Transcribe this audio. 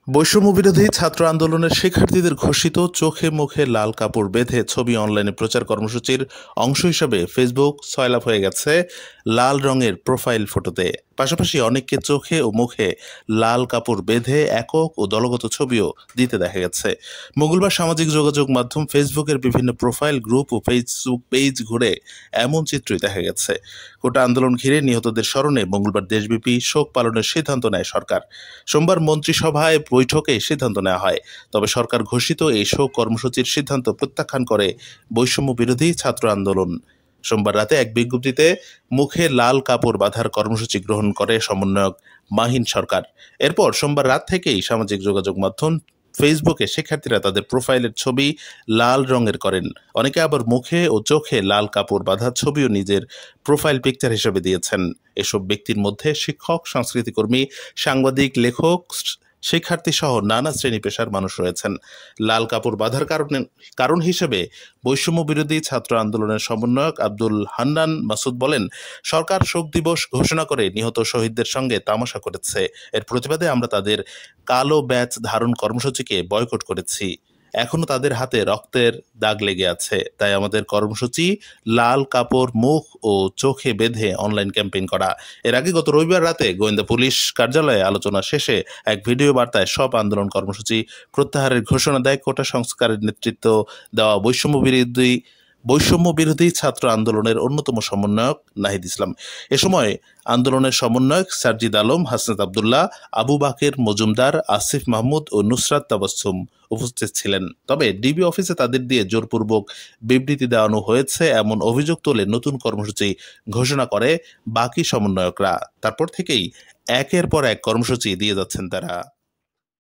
বৈষম্য বিরোধী ছাত্র আন্দোলনের শিক্ষার্থীদের ঘোষিত চোখে মুখে লাল কাপড় বেঁধে ছবি অনলাইনে প্রচার কর্মসূচির অংশ হিসাবে ফেসবুক সয়লাব হয়ে গেছে লাল রঙের প্রোফাইল ফটোতে। পাশাপাশি অনেককে চোখে ও মুখে লাল কাপড় বেঁধে একক ও দলগত ছবিও দিতে দেখা গেছে। মঙ্গলবার সামাজিক যোগাযোগ মাধ্যম ফেসবুকের বিভিন্ন প্রোফাইল গ্রুপ ও ফেসবুক পেজ ঘুরে এমন চিত্রই দেখা গেছে। কোটা আন্দোলন ঘিরে নিহতদের স্মরণে মঙ্গলবার দেশব্যাপী শোক পালনের সিদ্ধান্ত নেয় সরকার। সোমবার মন্ত্রিসভায় বৈঠকে সিদ্ধান্ত নেওয়া হয়। তবে সরকার ঘোষিত এই শোক কর্মসূচির সিদ্ধান্ত প্রত্যাখ্যান করে বৈষম্য বিরোধী ছাত্র আন্দোলন। সোমবার রাতে এক বিজ্ঞপ্তিতে মুখে লাল কাপড় বাঁধার কর্মসূচি গ্রহণ করে সমন্বয়ক মাহিন সরকার। এরপর সোমবার রাত থেকেই সামাজিক যোগাযোগ মাধ্যম ফেসবুকে শিক্ষার্থীরা তাদের প্রোফাইলের ছবি লাল রঙের করেন। অনেকে আবার মুখে ও চোখে লাল কাপড় বাঁধার ছবিও নিজের প্রোফাইল পিকচার হিসেবে দিয়েছেন। এসব ব্যক্তির মধ্যে শিক্ষক, সংস্কৃতিকর্মী, সাংবাদিক, লেখক, শিক্ষার্থী সহ নানা শ্রেণী পেশার মানুষ রয়েছেন। লাল কাপড় বাঁধার কারণ হিসেবে বৈষম্য বিরোধী ছাত্র আন্দোলনের সমন্বয়ক আব্দুল হান্নান মাসুদ বলেন, সরকার শোক দিবস ঘোষণা করে নিহত শহীদদের সঙ্গে তামাশা করেছে। এর প্রতিবাদে আমরা তাদের কালো ব্যাচ ধারণ কর্মসূচিকে বয়কট করেছি। এখনো তাদের হাতে রক্তের দাগ লেগে আছে। তাই আমাদের কর্মসূচি লাল কাপড় মুখ ও চোখে বেঁধে অনলাইন ক্যাম্পেইন করা। এর আগে গত রবিবার রাতে গোয়েন্দা পুলিশ কার্যালয়ে আলোচনা শেষে এক ভিডিও বার্তায় সব আন্দোলন কর্মসূচি প্রত্যাহারের ঘোষণা দেয় কোটা সংস্কারের নেতৃত্ব দেওয়া বৈষম্য বিরোধী ছাত্র আন্দোলনের অন্যতম সমন্বয়ক নাহিদ ইসলাম। এ সময় আন্দোলনের সমন্বয়ক সারজিদ আলম, হাসনাত আবদুল্লাহ, আবু বাকের মজুমদার, আসিফ মাহমুদ ও নুসরাত তাবাসসুম উপস্থিত ছিলেন। তবে ডিবি অফিসে তাদের দিয়ে জোরপূর্বক বিবৃতি দেওয়ানো হয়েছে এমন অভিযোগ তুলে নতুন কর্মসূচি ঘোষণা করে বাকি সমন্বয়করা। তারপর থেকেই একের পর এক কর্মসূচি দিয়ে যাচ্ছেন তারা।